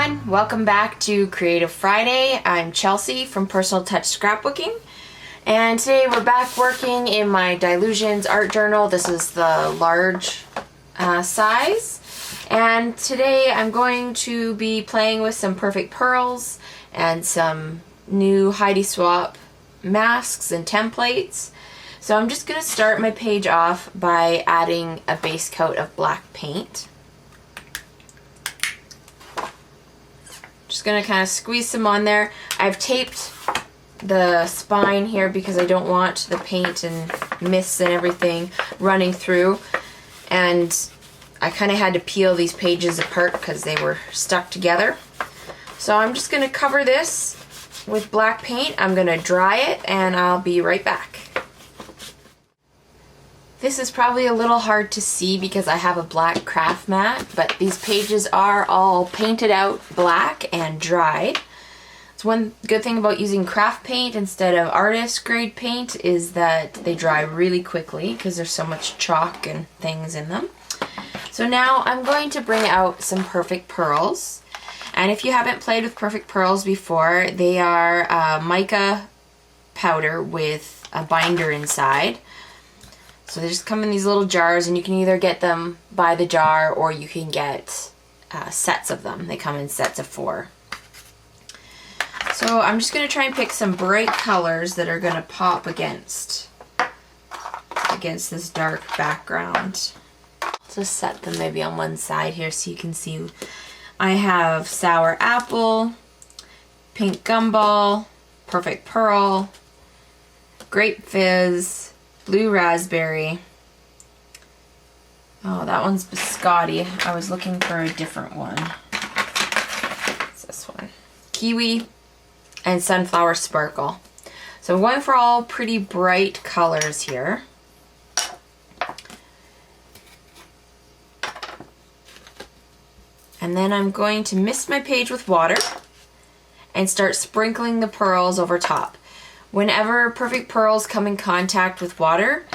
everyone, welcome back to Creative Friday. I'm Chelsea from Personal Touch Scrapbooking, and today we're back working in my Dilutions art journal. This is the large size, and today I'm going to be playing with some perfect pearls and some new Heidi Swapp masks and templates. So I'm just going to start my page off by adding a base coat of black paint. Just going to kind of squeeze some on there. I've taped the spine here because I don't want the paint and mist and everything running through. And I kind of had to peel these pages apart because they were stuck together. So I'm just going to cover this with black paint. I'm going to dry it and I'll be right back. This is probably a little hard to see because I have a black craft mat, but these pages are all painted out black and dried. It's one good thing about using craft paint instead of artist grade paint is that they dry really quickly because there's so much chalk and things in them. So now I'm going to bring out some perfect pearls. And if you haven't played with perfect pearls before, they are mica powder with a binder inside. So they just come in these little jars, and you can either get them by the jar or you can get sets of them. They come in sets of 4. So I'm just going to try and pick some bright colors that are going to pop against this dark background. I'll just set them maybe on one side here so you can see. I have sour apple, pink gumball, perfect pearl, grape fizz, blue raspberry. Oh, that one's biscotti. I was looking for a different one. It's this one. Kiwi and sunflower sparkle. So I'm going for all pretty bright colors here. And then I'm going to mist my page with water and start sprinkling the pearls over top. Whenever perfect pearls come in contact with water,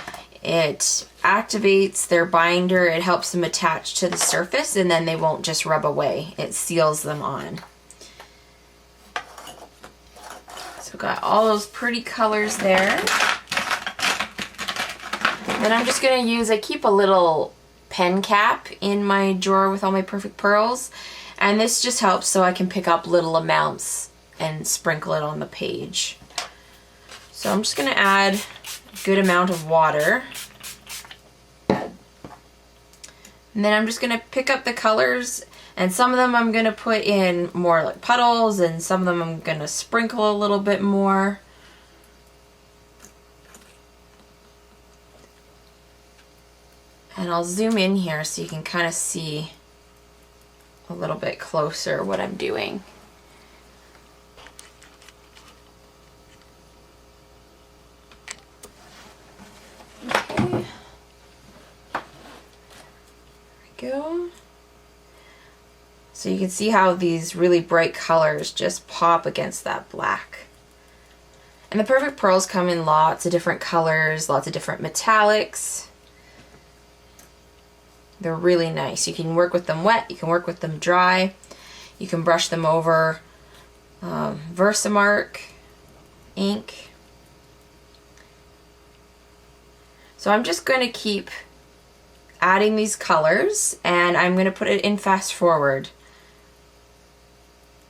it activates their binder, it helps them attach to the surface, and then they won't just rub away. It seals them on. So I've got all those pretty colors there. Then I'm just going to use, I keep a little pen cap in my drawer with all my perfect pearls, and this just helps so I can pick up little amounts and sprinkle it on the page. So I'm just going to add a good amount of water. And then I'm just going to pick up the colors, and some of them I'm going to put in more like puddles, and some of them I'm going to sprinkle a little bit more. And I'll zoom in here so you can kind of see a little bit closer what I'm doing. Go. So you can see how these really bright colors just pop against that black. And the perfect pearls come in lots of different colors, lots of different metallics. They're really nice. You can work with them wet, you can work with them dry, you can brush them over Versamark ink. So I'm just going to keep adding these colors, and I'm going to put it in fast forward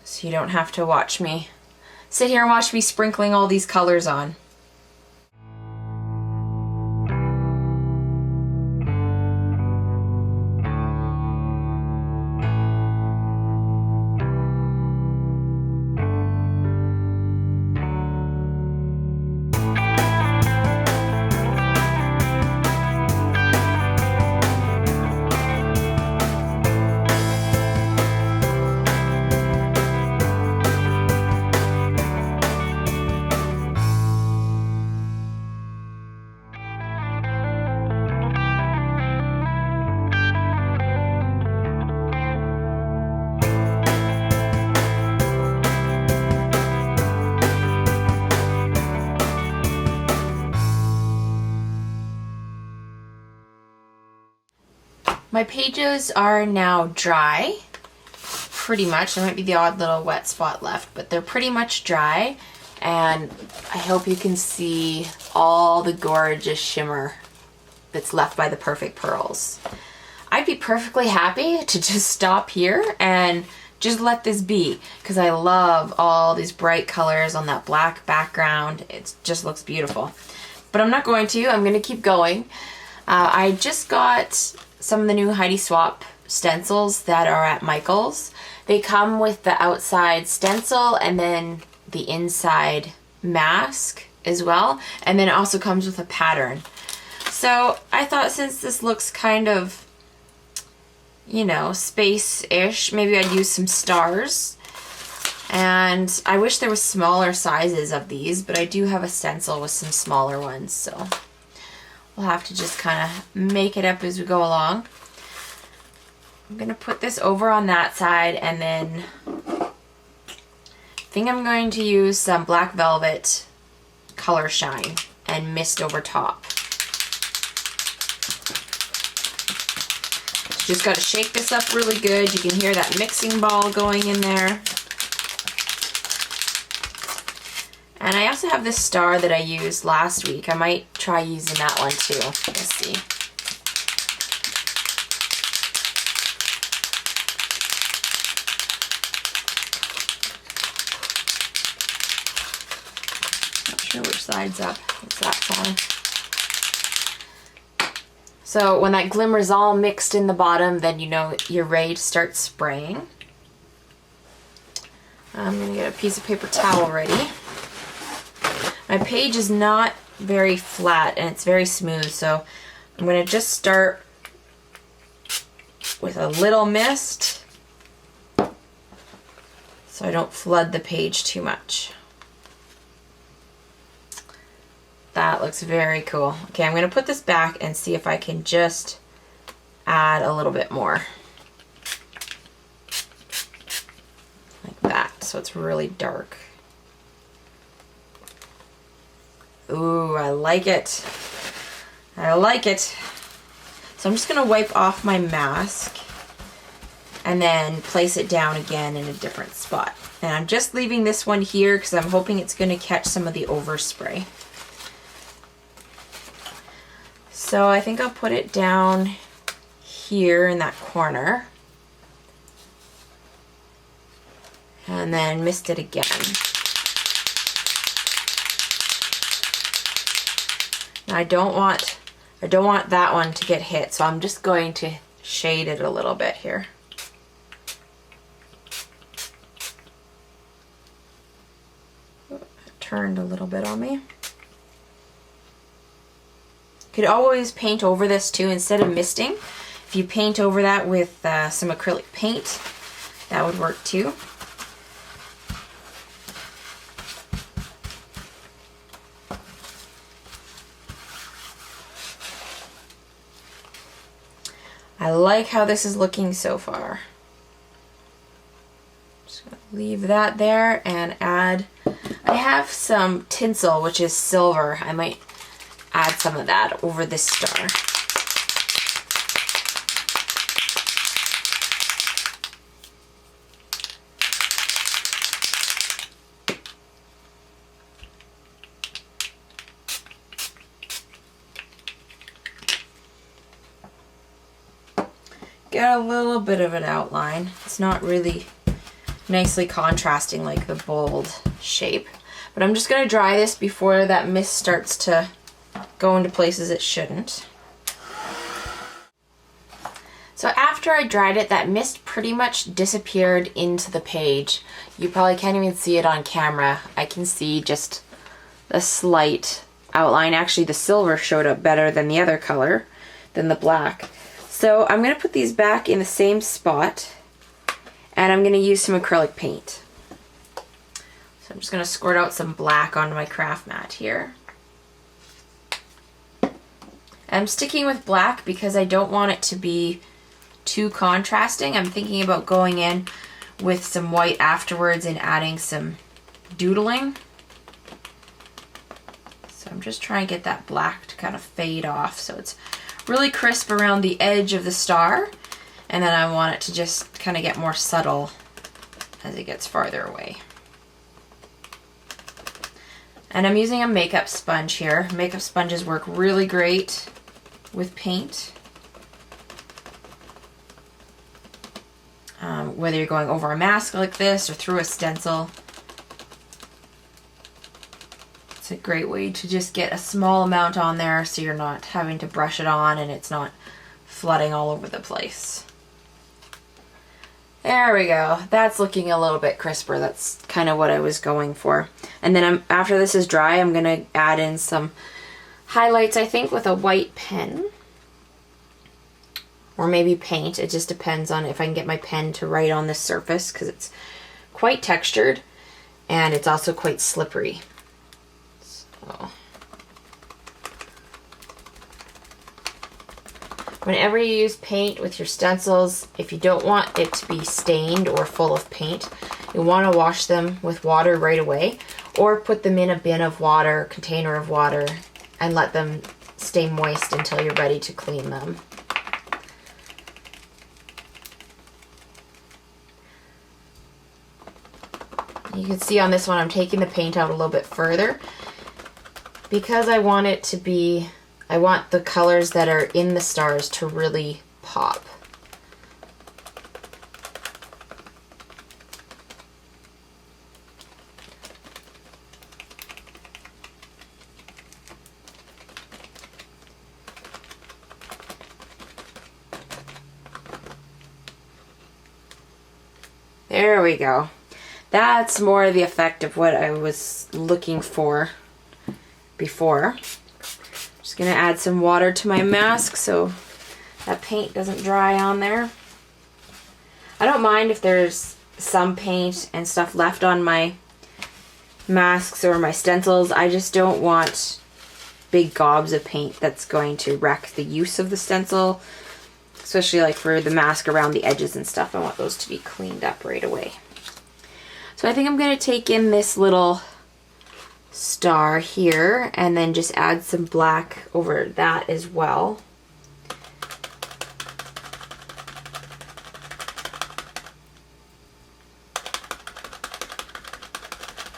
so you don't have to watch me sit here and watch me sprinkling all these colors on. My pages are now dry, pretty much, there might be the odd little wet spot left, but they're pretty much dry. And I hope you can see all the gorgeous shimmer that's left by the perfect pearls. I'd be perfectly happy to just stop here and just let this be, because I love all these bright colors on that black background. It just looks beautiful. But I'm not going to. I'm going to keep going. I just got some of the new Heidi Swapp stencils that are at Michael's. They come with the outside stencil and then the inside mask as well, and then it also comes with a pattern. So I thought, since this looks kind of, you know, space-ish, maybe I'd use some stars. And I wish there was smaller sizes of these, but I do have a stencil with some smaller ones, so we'll have to just kind of make it up as we go along. I'm gonna put this over on that side, and then I think I'm going to use some Black Velvet Color Shine and mist over top. Just got to shake this up really good. You can hear that mixing ball going in there. And I also have this star that I used last week. I might try using that one too. Let's see. Not sure which side's up. It's that one. So when that glimmer's all mixed in the bottom, then you know you're ready to start spraying. I'm going to get a piece of paper towel ready. My page is not very flat and it's very smooth, so I'm going to just start with a little mist so I don't flood the page too much. That looks very cool. Okay, I'm going to put this back and see if I can just add a little bit more. Like that, so it's really dark. Ooh, I like it. I like it. So I'm just going to wipe off my mask and then place it down again in a different spot. And I'm just leaving this one here because I'm hoping it's going to catch some of the overspray. So I think I'll put it down here in that corner. And then mist it again. Now I don't want that one to get hit, so I'm just going to shade it a little bit here. It turned a little bit on me. You could always paint over this too instead of misting. If you paint over that with some acrylic paint, that would work too. I like how this is looking so far. Just gonna leave that there and add, I have some tinsel, which is silver. I might add some of that over this star. Get a little bit of an outline. It's not really nicely contrasting like the bold shape. But I'm just going to dry this before that mist starts to go into places it shouldn't. So after I dried it, that mist pretty much disappeared into the page. You probably can't even see it on camera. I can see just a slight outline. Actually, the silver showed up better than the other color, than the black. So I'm going to put these back in the same spot, and I'm going to use some acrylic paint. So I'm just going to squirt out some black onto my craft mat here. I'm sticking with black because I don't want it to be too contrasting. I'm thinking about going in with some white afterwards and adding some doodling. So I'm just trying to get that black to kind of fade off so it's really crisp around the edge of the star, and then I want it to just kind of get more subtle as it gets farther away. And I'm using a makeup sponge here. Makeup sponges work really great with paint. Whether you're going over a mask like this or through a stencil, it's a great way to just get a small amount on there so you're not having to brush it on and it's not flooding all over the place. There we go. That's looking a little bit crisper. That's kind of what I was going for. And then after this is dry, I'm going to add in some highlights, I think, with a white pen. Or maybe paint. It just depends on if I can get my pen to write on this surface, because it's quite textured and it's also quite slippery. So whenever you use paint with your stencils, if you don't want it to be stained or full of paint, you want to wash them with water right away, or put them in a bin of water, container of water, and let them stay moist until you're ready to clean them. You can see on this one I'm taking the paint out a little bit further because I want it to be, I want the colors that are in the stars to really pop. There we go. That's more the effect of what I was looking for before. Just gonna add some water to my mask so that paint doesn't dry on there. I don't mind if there's some paint and stuff left on my masks or my stencils. I just don't want big gobs of paint that's going to wreck the use of the stencil, especially like for the mask around the edges and stuff. I want those to be cleaned up right away. So I think I'm going to take in this little star here and then just add some black over that as well.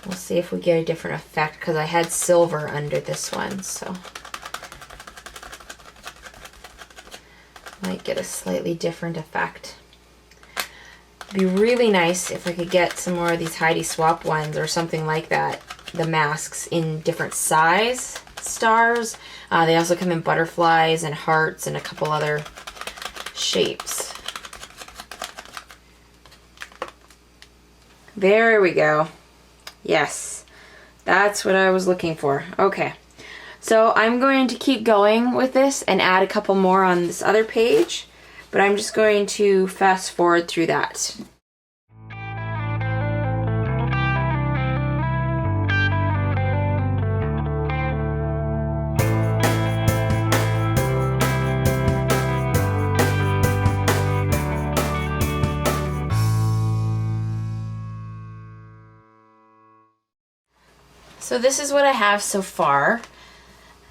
We'll see if we get a different effect because I had silver under this one, so might get a slightly different effect. It'd be really nice if I could get some more of these Heidi Swap ones or something like that, the masks in different size stars. They also come in butterflies and hearts and a couple other shapes. There we go. Yes, that's what I was looking for. Okay, so I'm going to keep going with this and add a couple more on this other page, but I'm just going to fast forward through that. So this is what I have so far.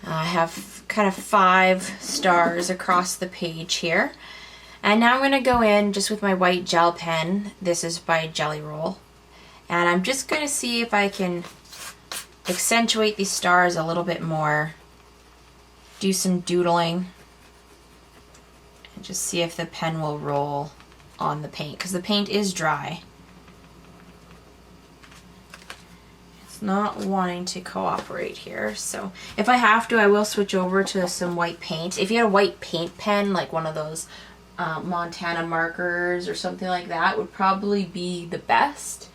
I have kind of 5 stars across the page here. And now I'm going to go in just with my white gel pen. This is by Jelly Roll. And I'm just going to see if I can accentuate these stars a little bit more. Do some doodling. And just see if the pen will roll on the paint, because the paint is dry. Not wanting to cooperate here, so if I have to, I will switch over to some white paint. If you had a white paint pen, like one of those Montana markers or something like that, would probably be the best.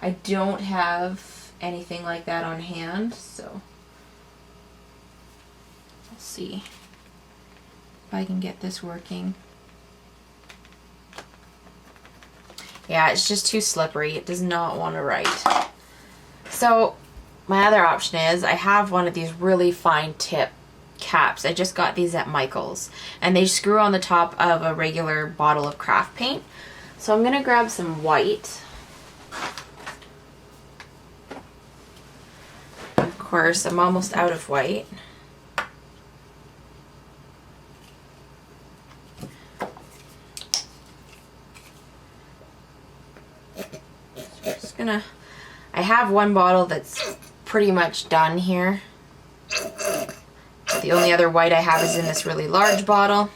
I don't have anything like that on hand, so we'll see if I can get this working. Yeah, it's just too slippery. It does not want to write. So my other option is I have one of these really fine tip caps. I just got these at Michael's, and they screw on the top of a regular bottle of craft paint. So I'm gonna grab some white. Of course, I'm almost out of white. gonna, I have one bottle that's pretty much done here. The only other white I have is in this really large bottle.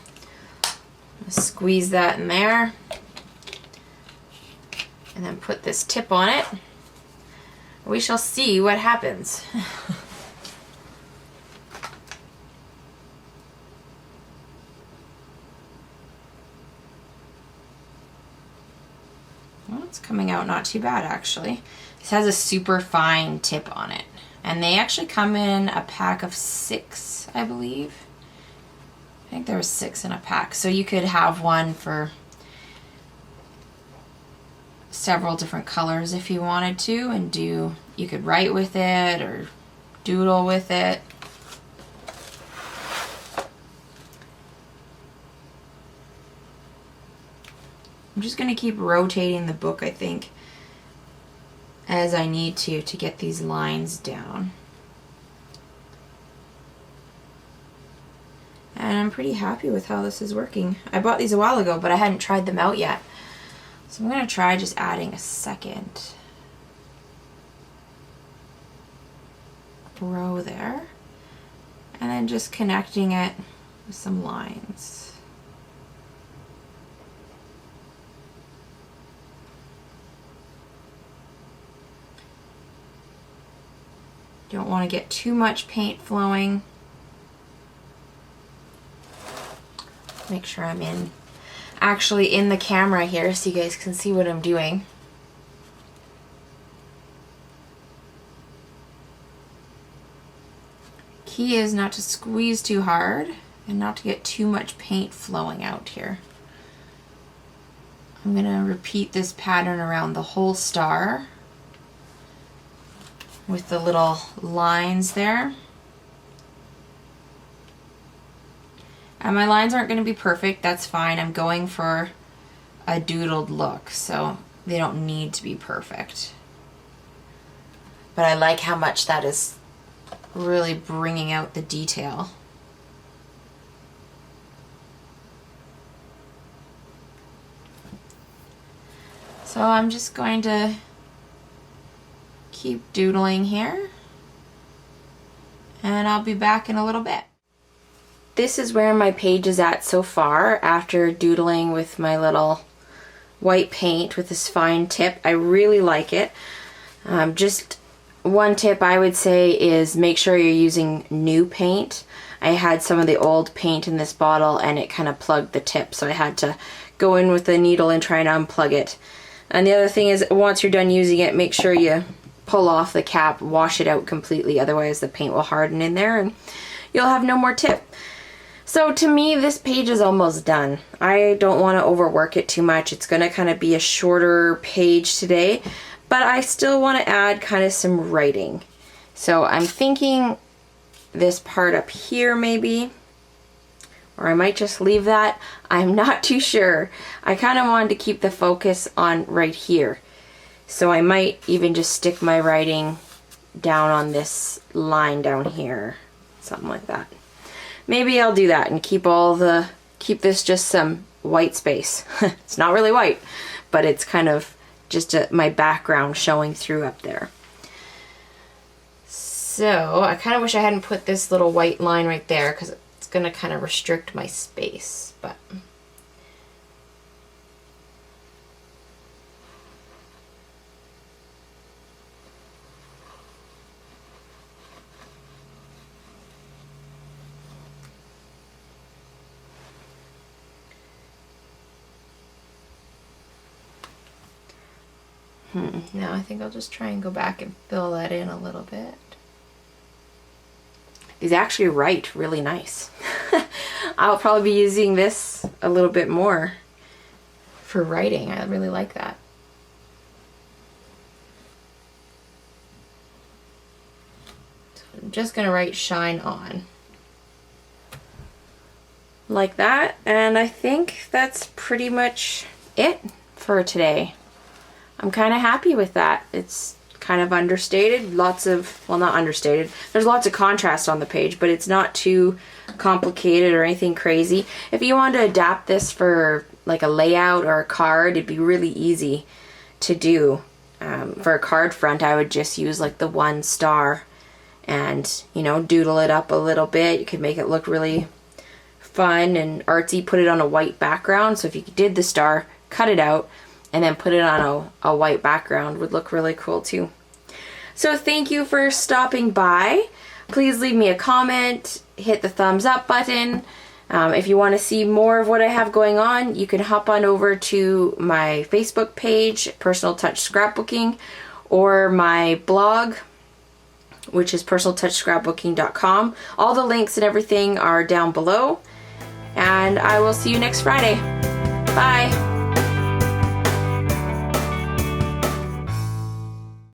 Squeeze that in there. And then put this tip on it. We shall see what happens. Well, it's coming out not too bad actually. This has a super fine tip on it. And they actually come in a pack of 6, I believe. I think there was 6 in a pack. So you could have one for several different colors if you wanted to, and you could write with it or doodle with it. I'm just going to keep rotating the book, I think, as I need to get these lines down. And I'm pretty happy with how this is working. I bought these a while ago, but I hadn't tried them out yet. So I'm going to try just adding a second row there. And then just connecting it with some lines. Don't want to get too much paint flowing. Make sure I'm actually in the camera here so you guys can see what I'm doing. Key is not to squeeze too hard and not to get too much paint flowing out here. I'm going to repeat this pattern around the whole star with the little lines there. And my lines aren't going to be perfect, that's fine. I'm going for a doodled look, so they don't need to be perfect. But I like how much that is really bringing out the detail. So I'm just going to keep doodling here, and I'll be back in a little bit. This is where my page is at so far after doodling with my little white paint with this fine tip. I really like it. Just one tip I would say is make sure you're using new paint. I had some of the old paint in this bottle and it kind of plugged the tip, so I had to go in with the needle and try and unplug it. And the other thing is, once you're done using it, make sure you pull off the cap, wash it out completely, otherwise the paint will harden in there and you'll have no more tip. So to me, this page is almost done. I don't want to overwork it too much. It's going to kind of be a shorter page today, but I still want to add kind of some writing. So I'm thinking this part up here maybe, or I might just leave that. I'm not too sure. I kind of wanted to keep the focus on right here. So I might even just stick my writing down on this line down here, something like that. Maybe I'll do that and keep this just some white space. It's not really white, but it's kind of just my background showing through up there. So I kind of wish I hadn't put this little white line right there because it's going to kind of restrict my space, but now I think I'll just try and go back and fill that in a little bit. These actually write really nice. I'll probably be using this a little bit more for writing. I really like that. So I'm just gonna write shine on. Like that, and I think that's pretty much it for today. I'm kind of happy with that. It's kind of understated, lots of, well, not understated, there's lots of contrast on the page, but it's not too complicated or anything crazy. If you want to adapt this for like a layout or a card, it'd be really easy to do. For a card front, I would just use like the one star and, you know, doodle it up a little bit. You could make it look really fun and artsy, put it on a white background. So if you did the star, cut it out, and then put it on a white background, would look really cool too. So thank you for stopping by. Please leave me a comment, hit the thumbs up button. If you want to see more of what I have going on, you can hop on over to my Facebook page, Personal Touch Scrapbooking, or my blog, which is personaltouchscrapbooking.com. All the links and everything are down below. And I will see you next Friday. Bye.